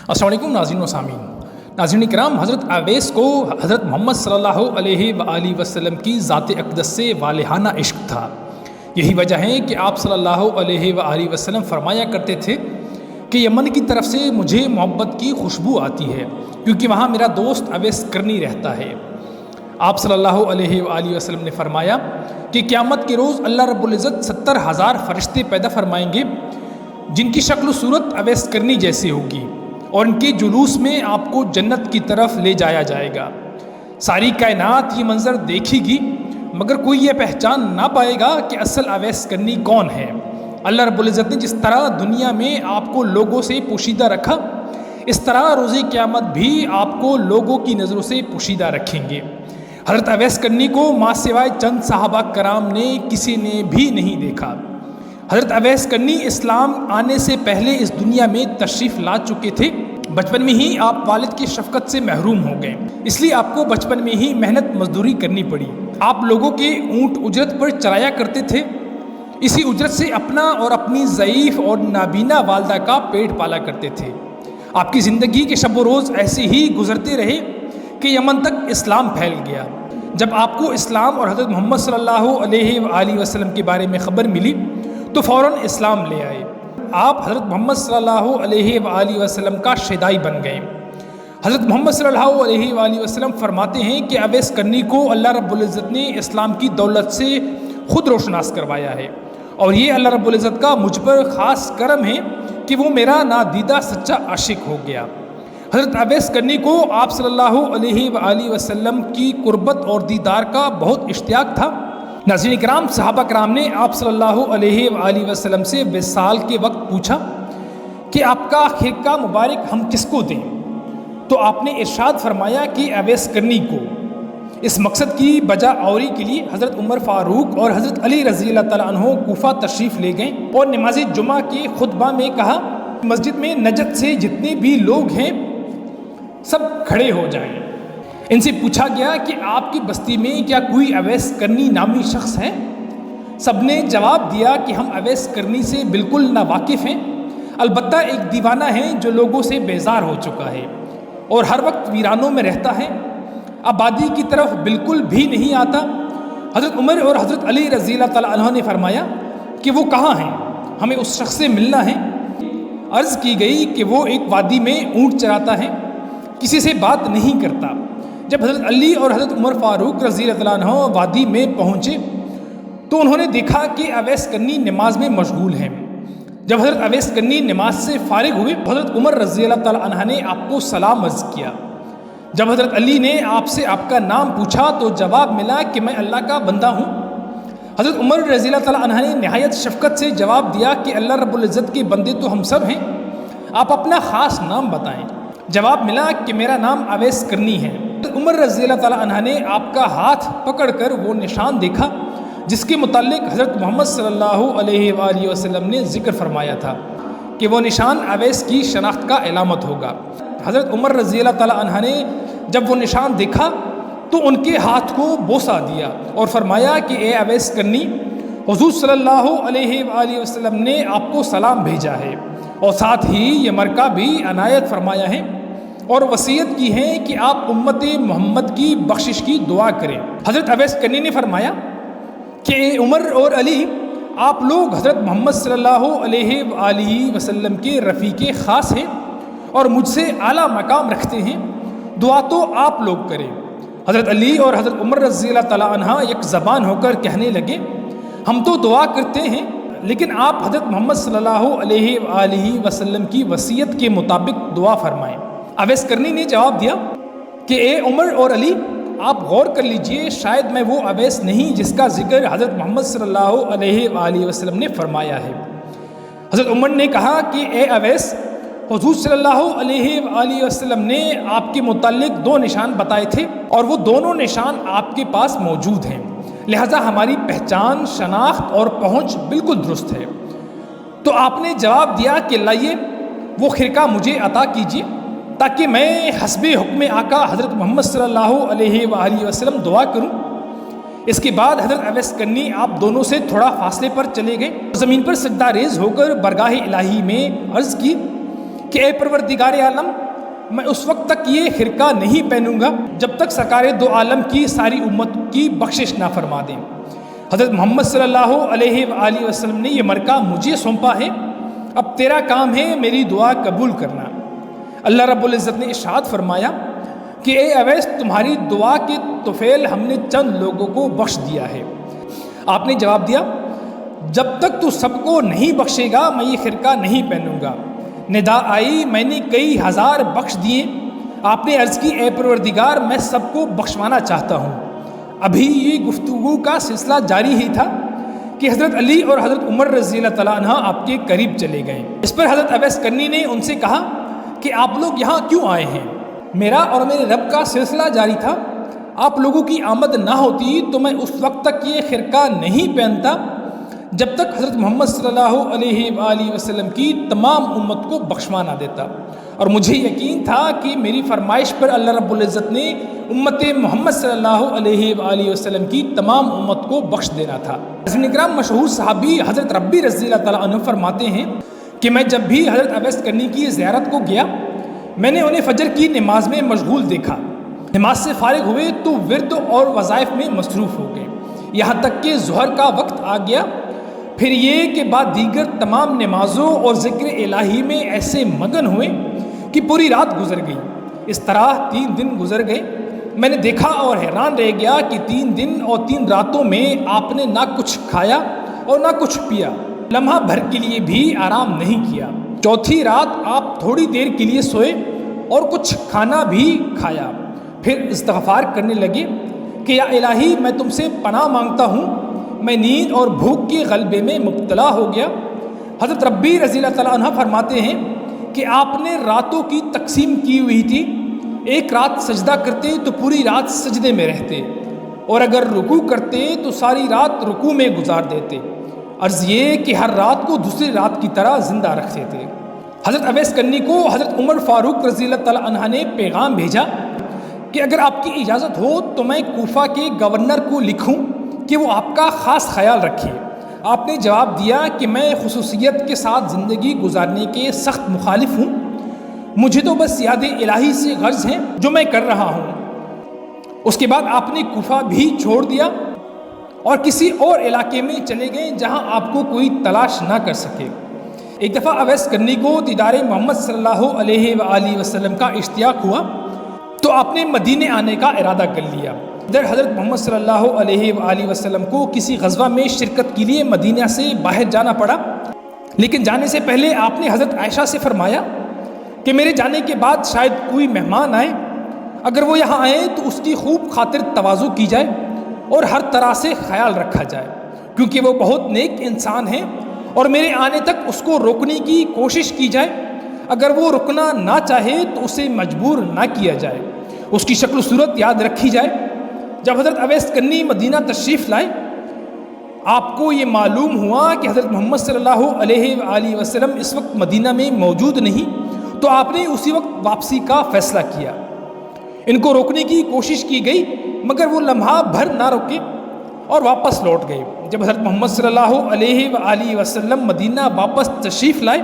السلام علیکم ناظرین و سامعین۔ ناظرین کرام، حضرت اویس کو حضرت محمد صلی اللہ علیہ وآلہ وسلم کی ذات اقدس سے والہانہ عشق تھا۔ یہی وجہ ہے کہ آپ صلی اللہ علیہ وآلہ وسلم فرمایا کرتے تھے کہ یمن کی طرف سے مجھے محبت کی خوشبو آتی ہے، کیونکہ وہاں میرا دوست اویس کرنی رہتا ہے۔ آپ صلی اللہ علیہ وآلہ وسلم نے فرمایا کہ قیامت کے روز اللہ رب العزت 70,000 فرشتے پیدا فرمائیں گے جن کی شکل و صورت اویس کرنی جیسی ہوگی، اور ان کے جلوس میں آپ کو جنت کی طرف لے جایا جائے گا۔ ساری کائنات یہ منظر دیکھے گی، مگر کوئی یہ پہچان نہ پائے گا کہ اصل اویس کرنی کون ہے۔ اللہ رب العزت نے جس طرح دنیا میں آپ کو لوگوں سے پوشیدہ رکھا، اس طرح روز قیامت بھی آپ کو لوگوں کی نظروں سے پوشیدہ رکھیں گے۔ حضرت اویس کرنی کو ماں سوائے چند صحابہ کرام نے کسی نے بھی نہیں دیکھا۔ حضرت اویس کرنی اسلام آنے سے پہلے اس دنیا میں تشریف لا چکے تھے۔ بچپن میں ہی آپ والد کی شفقت سے محروم ہو گئے، اس لیے آپ کو بچپن میں ہی محنت مزدوری کرنی پڑی۔ آپ لوگوں کے اونٹ اجرت پر چرایا کرتے تھے، اسی اجرت سے اپنا اور اپنی ضعیف اور نابینا والدہ کا پیٹ پالا کرتے تھے۔ آپ کی زندگی کے شب و روز ایسے ہی گزرتے رہے کہ یمن تک اسلام پھیل گیا۔ جب آپ کو اسلام اور حضرت محمد صلی اللہ علیہ وآلہ وسلم کے بارے میں خبر ملی تو فوراً اسلام لے آئے۔ آپ حضرت محمد صلی اللہ علیہ وآلہ وسلم کا شیدائی بن گئے۔ حضرت محمد صلی اللہ علیہ وآلہ وسلم فرماتے ہیں کہ اویس کرنی کو اللہ رب العزت نے اسلام کی دولت سے خود روشناس کروایا ہے، اور یہ اللہ رب العزت کا مجھ پر خاص کرم ہے کہ وہ میرا نادیدہ سچا عاشق ہو گیا۔ حضرت اویس کرنی کو آپ صلی اللہ علیہ وآلہ وسلم کی قربت اور دیدار کا بہت اشتیاق تھا۔ ناظرین کرام، صحابہ کرام نے آپ صلی اللہ علیہ وآلہ وسلم سے وصال کے وقت پوچھا کہ آپ کا خرقہ مبارک ہم کس کو دیں؟ تو آپ نے ارشاد فرمایا کہ اویس کرنی کو۔ اس مقصد کی بجا آوری کے لیے حضرت عمر فاروق اور حضرت علی رضی اللہ تعالیٰ عنہ کوفہ تشریف لے گئے اور نماز جمعہ کے خطبہ میں کہا، مسجد میں نجد سے جتنے بھی لوگ ہیں سب کھڑے ہو جائیں۔ ان سے پوچھا گیا کہ آپ کی بستی میں کیا کوئی اویس کرنی نامی شخص ہے؟ سب نے جواب دیا کہ ہم اویس کرنی سے بالکل ناواقف ہیں، البتہ ایک دیوانہ ہے جو لوگوں سے بیزار ہو چکا ہے اور ہر وقت ویرانوں میں رہتا ہے، آبادی کی طرف بالکل بھی نہیں آتا۔ حضرت عمر اور حضرت علی رضی اللہ تعالیٰ عنہ نے فرمایا کہ وہ کہاں ہیں، ہمیں اس شخص سے ملنا ہے۔ عرض کی گئی کہ وہ ایک وادی میں اونٹ چراتا ہے، کسی سے بات نہیں کرتا۔ جب حضرت علی اور حضرت عمر فاروق رضی اللہ عنہ وادی میں پہنچے تو انہوں نے دیکھا کہ اویس کرنی نماز میں مشغول ہیں۔ جب حضرت اویس کرنی نماز سے فارغ ہوئے، حضرت عمر رضی اللہ تعالیٰ عنہ نے آپ کو سلام عرض کیا۔ جب حضرت علی نے آپ سے آپ کا نام پوچھا تو جواب ملا کہ میں اللہ کا بندہ ہوں۔ حضرت عمر رضی اللہ تعالیٰ عنہ نے نہایت شفقت سے جواب دیا کہ اللہ رب العزت کے بندے تو ہم سب ہیں، آپ اپنا خاص نام بتائیں۔ جواب ملا کہ میرا نام اویس کرنی ہے۔ عمر رضی اللہ تعالیٰ عنہ نے آپ کا ہاتھ پکڑ کر وہ نشان دیکھا جس کے متعلق حضرت محمد صلی اللہ علیہ وآلہ وسلم نے ذکر فرمایا تھا کہ وہ نشان اویس کی شناخت کا علامت ہوگا۔ حضرت عمر رضی اللہ تعالیٰ عنہ نے جب وہ نشان دیکھا تو ان کے ہاتھ کو بوسہ دیا اور فرمایا کہ اے اویس کرنی، حضور صلی اللہ علیہ وآلہ وسلم نے آپ کو سلام بھیجا ہے، اور ساتھ ہی یہ مرکہ بھی عنایت فرمایا ہے اور وصیت کی ہے کہ آپ امت محمد کی بخشش کی دعا کریں۔ حضرت اویس کرنی نے فرمایا کہ اے عمر اور علی، آپ لوگ حضرت محمد صلی اللہ علیہ وآلہ وسلم کے رفیق خاص ہیں اور مجھ سے اعلیٰ مقام رکھتے ہیں، دعا تو آپ لوگ کریں۔ حضرت علی اور حضرت عمر رضی اللہ تعالیٰ عنہ یک زبان ہو کر کہنے لگے، ہم تو دعا کرتے ہیں، لیکن آپ حضرت محمد صلی اللہ علیہ وآلہ وسلم کی وصیت کے مطابق دعا فرمائیں۔ اویس کرنی نے جواب دیا کہ اے عمر اور علی، آپ غور کر لیجئے، شاید میں وہ اویس نہیں جس کا ذکر حضرت محمد صلی اللہ علیہ وآلہ وسلم نے فرمایا ہے۔ حضرت عمر نے کہا کہ اے اویس، حضور صلی اللہ علیہ وآلہ وسلم نے آپ کے متعلق 2 نشان بتائے تھے اور وہ دونوں نشان آپ کے پاس موجود ہیں، لہذا ہماری پہچان، شناخت اور پہنچ بالکل درست ہے۔ تو آپ نے جواب دیا کہ لائیے وہ خرقہ مجھے عطا کیجیے تاکہ میں حسب حکم آقا حضرت محمد صلی اللہ علیہ وآلہ وسلم دعا کروں۔ اس کے بعد حضرت اویس کرنی آپ دونوں سے تھوڑا فاصلے پر چلے گئے، زمین پر سجدہ ریز ہو کر برگاہ الہی میں عرض کی کہ اے پروردگار عالم، میں اس وقت تک یہ خرقہ نہیں پہنوں گا جب تک سرکار دو عالم کی ساری امت کی بخشش نہ فرما دیں۔ حضرت محمد صلی اللہ علیہ وآلہ وسلم نے یہ مرکہ مجھے سونپا ہے، اب تیرا کام ہے میری دعا قبول کرنا۔ اللہ رب العزت نے ارشاد فرمایا کہ اے اویس، تمہاری دعا کے طفیل ہم نے چند لوگوں کو بخش دیا ہے۔ آپ نے جواب دیا، جب تک تو سب کو نہیں بخشے گا میں یہ خرقہ نہیں پہنوں گا۔ ندا آئی، میں نے کئی ہزار بخش دیے۔ آپ نے عرض کی، اے پروردگار، میں سب کو بخشوانا چاہتا ہوں۔ ابھی یہ گفتگو کا سلسلہ جاری ہی تھا کہ حضرت علی اور حضرت عمر رضی اللہ تعالیٰ عنہ آپ کے قریب چلے گئے۔ اس پر حضرت اویس کرنی نے ان سے کہا کہ آپ لوگ یہاں کیوں آئے ہیں؟ میرا اور میرے رب کا سلسلہ جاری تھا، آپ لوگوں کی آمد نہ ہوتی تو میں اس وقت تک یہ خرقہ نہیں پہنتا جب تک حضرت محمد صلی اللہ علیہ وآلہ وسلم کی تمام امت کو بخشوا نہ دیتا، اور مجھے یقین تھا کہ میری فرمائش پر اللہ رب العزت نے امت محمد صلی اللہ علیہ وآلہ وسلم کی تمام امت کو بخش دینا تھا۔ حضرت اکرام مشہور صحابی حضرت ربی رضی اللہ تعالیٰ عنہ فرماتے ہیں کہ میں جب بھی حضرت اویس کرنی کی زیارت کو گیا، میں نے انہیں فجر کی نماز میں مشغول دیکھا۔ نماز سے فارغ ہوئے تو ورد اور وظائف میں مصروف ہو گئے، یہاں تک کہ ظہر کا وقت آ گیا۔ پھر یہ کہ بعد دیگر تمام نمازوں اور ذکر الہی میں ایسے مگن ہوئے کہ پوری رات گزر گئی۔ اس طرح 3 دن گزر گئے۔ میں نے دیکھا اور حیران رہ گیا کہ 3 دن اور 3 راتوں میں آپ نے نہ کچھ کھایا اور نہ کچھ پیا، لمحہ بھر کے لیے بھی آرام نہیں کیا۔ چوتھی رات آپ تھوڑی دیر کے لیے سوئے اور کچھ کھانا بھی کھایا، پھر استغفار کرنے لگے کہ یا الہی، میں تم سے پناہ مانگتا ہوں، میں نیند اور بھوک کے غلبے میں مبتلا ہو گیا۔ حضرت ربی رضی اللہ تعالیٰ عنہ فرماتے ہیں کہ آپ نے راتوں کی تقسیم کی ہوئی تھی، ایک رات سجدہ کرتے تو پوری رات سجدے میں رہتے، اور اگر رکوع کرتے تو ساری رات رکوع میں گزار دیتے، عرض یہ کہ ہر رات کو دوسری رات کی طرح زندہ رکھتے تھے۔ حضرت اویس کرنی کو حضرت عمر فاروق رضی اللہ تعالیٰ عنہ نے پیغام بھیجا کہ اگر آپ کی اجازت ہو تو میں کوفہ کے گورنر کو لکھوں کہ وہ آپ کا خاص خیال رکھے۔ آپ نے جواب دیا کہ میں خصوصیت کے ساتھ زندگی گزارنے کے سخت مخالف ہوں، مجھے تو بس یاد الہی سے غرض ہیں جو میں کر رہا ہوں۔ اس کے بعد آپ نے کوفہ بھی چھوڑ دیا اور کسی اور علاقے میں چلے گئے جہاں آپ کو کوئی تلاش نہ کر سکے۔ ایک دفعہ اویس کرنی کو دیدار محمد صلی اللہ علیہ وآلہ وسلم کا اشتیاق ہوا تو آپ نے مدینے آنے کا ارادہ کر لیا۔ ادھر حضرت محمد صلی اللہ علیہ وآلہ وسلم کو کسی غزوہ میں شرکت کے لیے مدینہ سے باہر جانا پڑا، لیکن جانے سے پہلے آپ نے حضرت عائشہ سے فرمایا کہ میرے جانے کے بعد شاید کوئی مہمان آئے، اگر وہ یہاں آئے تو اس کی خوب خاطر تواضع کی جائے اور ہر طرح سے خیال رکھا جائے، کیونکہ وہ بہت نیک انسان ہیں، اور میرے آنے تک اس کو روکنے کی کوشش کی جائے، اگر وہ رکنا نہ چاہے تو اسے مجبور نہ کیا جائے، اس کی شکل و صورت یاد رکھی جائے۔ جب حضرت اویس کرنی مدینہ تشریف لائے، آپ کو یہ معلوم ہوا کہ حضرت محمد صلی اللہ علیہ وآلہ وسلم اس وقت مدینہ میں موجود نہیں، تو آپ نے اسی وقت واپسی کا فیصلہ کیا۔ ان کو روکنے کی کوشش کی گئی مگر وہ لمحہ بھر نہ روکے اور واپس لوٹ گئے۔ جب حضرت محمد صلی اللہ علیہ وآلہ وسلم مدینہ واپس تشریف لائے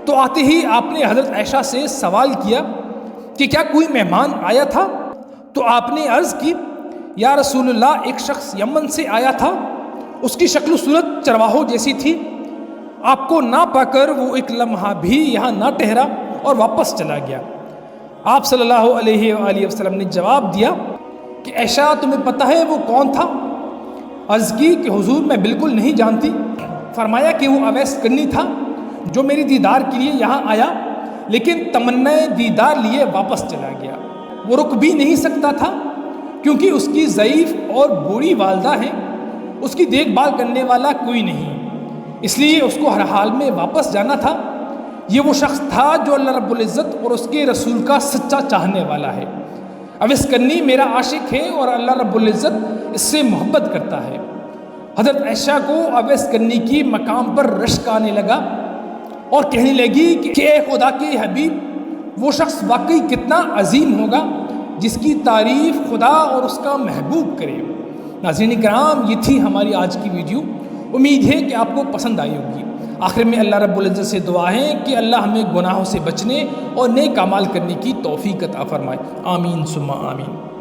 تو آتے ہی آپ نے حضرت عائشہ سے سوال کیا کہ کیا کوئی مہمان آیا تھا؟ تو آپ نے عرض کی، یا رسول اللہ، ایک شخص یمن سے آیا تھا، اس کی شکل و صورت چرواہوں جیسی تھی، آپ کو نہ پا کر وہ ایک لمحہ بھی یہاں نہ ٹھہرا اور واپس چلا گیا۔ آپ صلی اللہ علیہ وآلہ وسلم نے جواب دیا کہ عائشہ، تمہیں پتہ ہے وہ کون تھا؟ عرض کی کہ حضور میں بالکل نہیں جانتی۔ فرمایا کہ وہ اویس کرنی تھا جو میری دیدار کے لیے یہاں آیا لیکن تمنا دیدار لیے واپس چلا گیا۔ وہ رک بھی نہیں سکتا تھا کیونکہ اس کی ضعیف اور بوڑھی والدہ ہیں، اس کی دیکھ بھال کرنے والا کوئی نہیں، اس لیے اس کو ہر حال میں واپس جانا تھا۔ یہ وہ شخص تھا جو اللہ رب العزت اور اس کے رسول کا سچا چاہنے والا ہے۔ اویس کرنی میرا عاشق ہے اور اللہ رب العزت اس سے محبت کرتا ہے۔ حضرت عائشہ کو اویس کرنی کی مقام پر رشک آنے لگا اور کہنے لگی کہ اے خدا کے حبیب، وہ شخص واقعی کتنا عظیم ہوگا جس کی تعریف خدا اور اس کا محبوب کرے۔ ناظرین کرام، یہ تھی ہماری آج کی ویڈیو۔ امید ہے کہ آپ کو پسند آئی ہوگی۔ آخر میں اللہ رب العزت سے دعا ہے کہ اللہ ہمیں گناہوں سے بچنے اور نیک اعمال کرنے کی توفیق عطا فرمائے۔ آمین ثم آمین۔